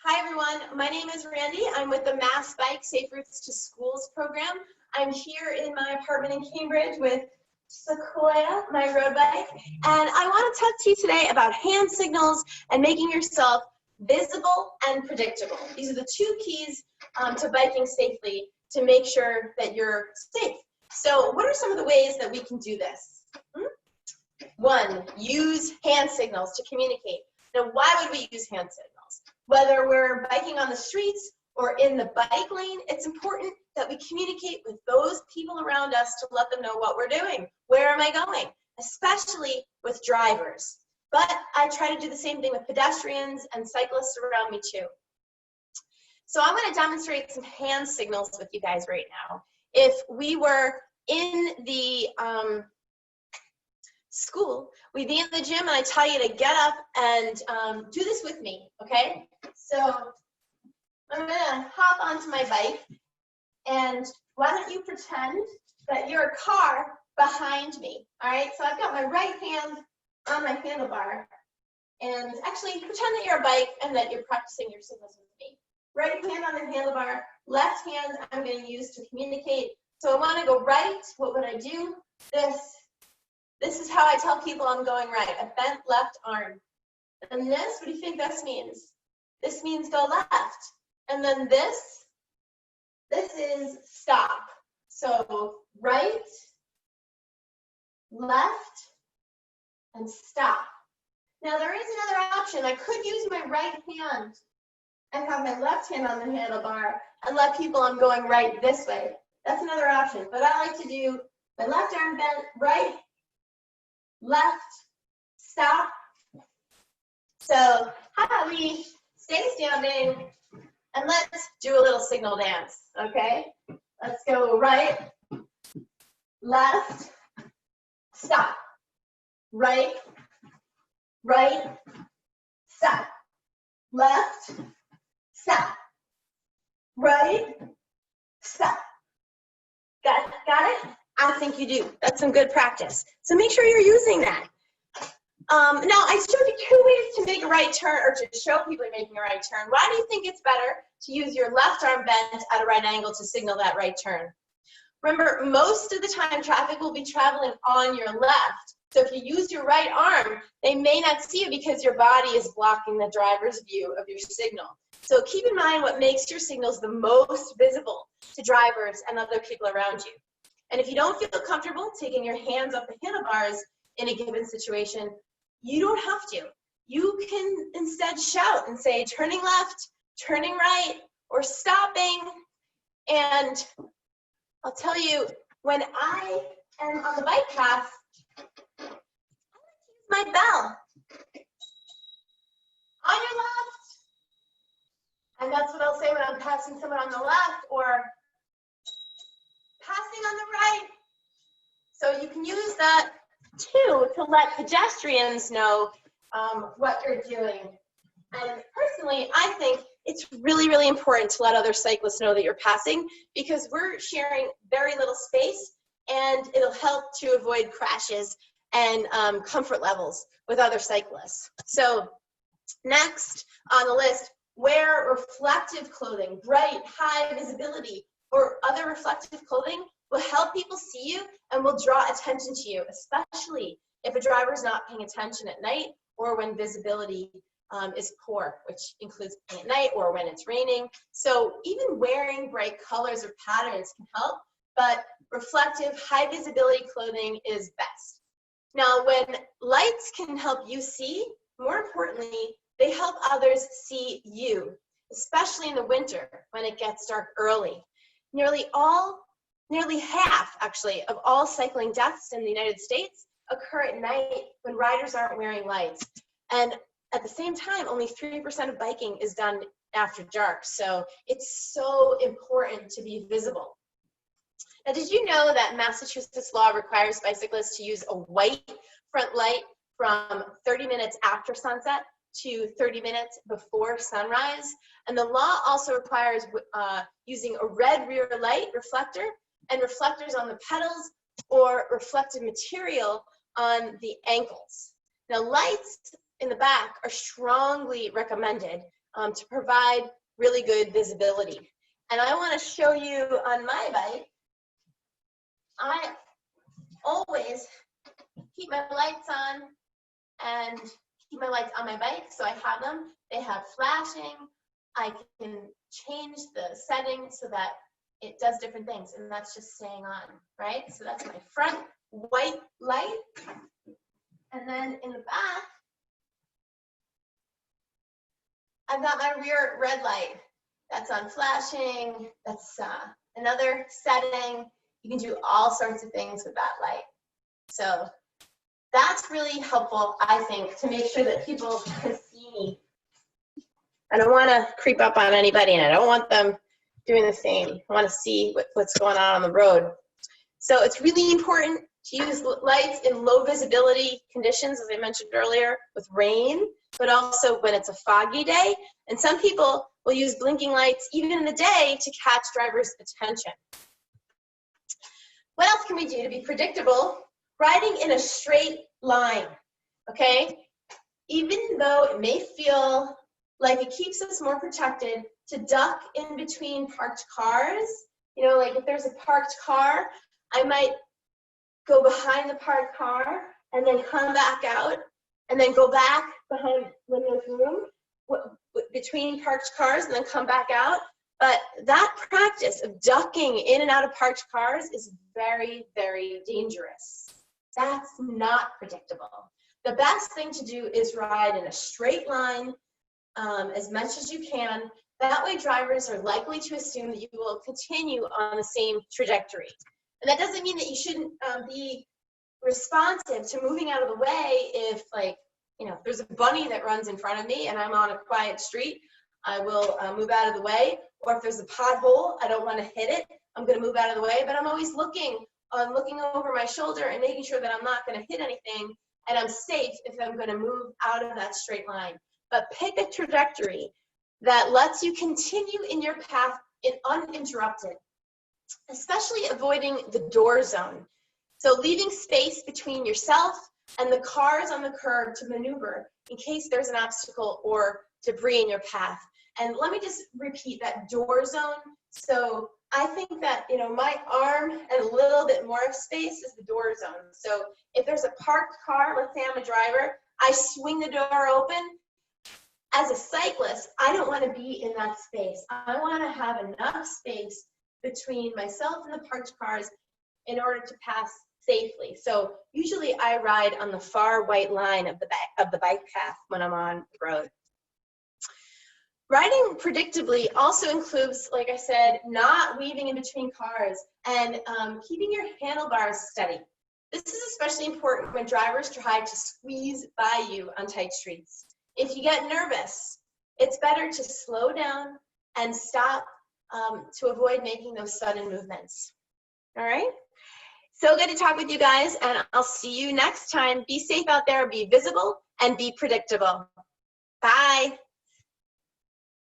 Hi everyone, my name is Randy. I'm with the MassBike Safe Routes to Schools program. I'm here in my apartment in Cambridge with Sequoia, my road bike, and I want to talk to you today about hand signals and making yourself visible and predictable. These are the two keys to biking safely to make sure that you're safe. So what are some of the ways that we can do this? One, use hand signals to communicate. Now, why would we use hand signals? Whether we're biking on the streets or in the bike lane, it's important that we communicate with those people around us to let them know what we're doing. Where am I going? Especially with drivers. But I try to do the same thing with pedestrians and cyclists around me too. So I'm going to demonstrate some hand signals with you guys right now. If we were in the school, we'd be in the gym and I tell you to get up and do this with me, okay? So I'm gonna hop onto my bike, and why don't you pretend that you're a car behind me, all right? So I've got my right hand on my handlebar, and actually pretend that you're a bike and that you're practicing your signals with me. Right hand on the handlebar, left hand I'm gonna use to communicate. So I wanna go right, what would I do? This is how I tell people I'm going right, a bent left arm. And this, what do you think this means? This means go left. And then this is stop. So right, left, and stop. Now there is another option. I could use my right hand and have my left hand on the handlebar and let people I'm going right this way. That's another option. But I like to do my left arm bent, right, left, stop. So how about we stay standing and let's do a little signal dance, okay? Let's go right, left, stop. Right, stop. Left, stop. Right, stop. Got it? I think you do. That's some good practice. So make sure you're using that. Now, I showed you two ways to make a right turn, or to show people you're making a right turn. Why do you think it's better to use your left arm bent at a right angle to signal that right turn? Remember, most of the time traffic will be traveling on your left. So if you use your right arm, they may not see you because your body is blocking the driver's view of your signal. So keep in mind what makes your signals the most visible to drivers and other people around you. And if you don't feel comfortable taking your hands off the handlebars in a given situation, you don't have to. You can instead shout and say, turning left, turning right, or stopping. And I'll tell you, when I am on the bike path, I like to use my bell. On your left. And that's what I'll say when I'm passing someone on the left or passing on the right. So you can use that too to let pedestrians know what you're doing. And personally, I think it's really, really important to let other cyclists know that you're passing because we're sharing very little space and it'll help to avoid crashes and comfort levels with other cyclists. So next on the list, wear reflective clothing. Bright, high visibility or other reflective clothing will help people see you and will draw attention to you, especially if a driver is not paying attention at night or when visibility is poor, which includes at night or when it's raining. So even wearing bright colors or patterns can help, but reflective, high visibility clothing is best. Now, when lights can help you see, more importantly, they help others see you, especially in the winter when it gets dark early. Nearly half, actually, of all cycling deaths in the United States occur at night when riders aren't wearing lights. And at the same time, only 3% of biking is done after dark. So it's so important to be visible. Now, did you know that Massachusetts law requires bicyclists to use a white front light from 30 minutes after sunset to 30 minutes before sunrise? And the law also requires using a red rear light reflector and reflectors on the pedals or reflective material on the ankles. Now, lights in the back are strongly recommended to provide really good visibility. And I want to show you on my bike, I always keep my lights on and keep my lights on my bike, so I have them. They have flashing. I can change the settings so that it does different things, and that's just staying on, right? So that's my front white light. And then in the back, I've got my rear red light. That's on flashing. That's another setting. You can do all sorts of things with that light. So that's really helpful, I think, to make sure that people can see me. I don't want to creep up on anybody, and I don't want them doing the same. I want to see what's going on the road. So it's really important to use lights in low visibility conditions, as I mentioned earlier, with rain, but also when it's a foggy day. And some people will use blinking lights even in the day to catch drivers' attention. What else can we do to be predictable? Riding in a straight line, okay? Even though it may feel like it keeps us more protected, to duck in between parked cars. You know, like if there's a parked car, I might go behind the parked car and then come back out and then go back behind when there's room between parked cars and then come back out. But that practice of ducking in and out of parked cars is very, very dangerous. That's not predictable. The best thing to do is ride in a straight line as much as you can. That way drivers are likely to assume that you will continue on the same trajectory. And that doesn't mean that you shouldn't be responsive to moving out of the way if, like, you know, if there's a bunny that runs in front of me and I'm on a quiet street, I will move out of the way. Or if there's a pothole, I don't want to hit it, I'm going to move out of the way. But I'm always looking over my shoulder and making sure that I'm not going to hit anything, and I'm safe if I'm going to move out of that straight line. But pick a trajectory that lets you continue in your path uninterrupted, especially avoiding the door zone. So leaving space between yourself and the cars on the curb to maneuver in case there's an obstacle or debris in your path. And let me just repeat that door zone. So I think that, you know, my arm and a little bit more of space is the door zone. So if there's a parked car, let's say I'm a driver, I swing the door open. As a cyclist, I don't want to be in that space. I want to have enough space between myself and the parked cars in order to pass safely. So usually I ride on the far white line of the bike path when I'm on the road. Riding predictably also includes, like I said, not weaving in between cars and keeping your handlebars steady. This is especially important when drivers try to squeeze by you on tight streets. If you get nervous, it's better to slow down and stop to avoid making those sudden movements. All right? So good to talk with you guys, and I'll see you next time. Be safe out there, be visible, and be predictable. Bye.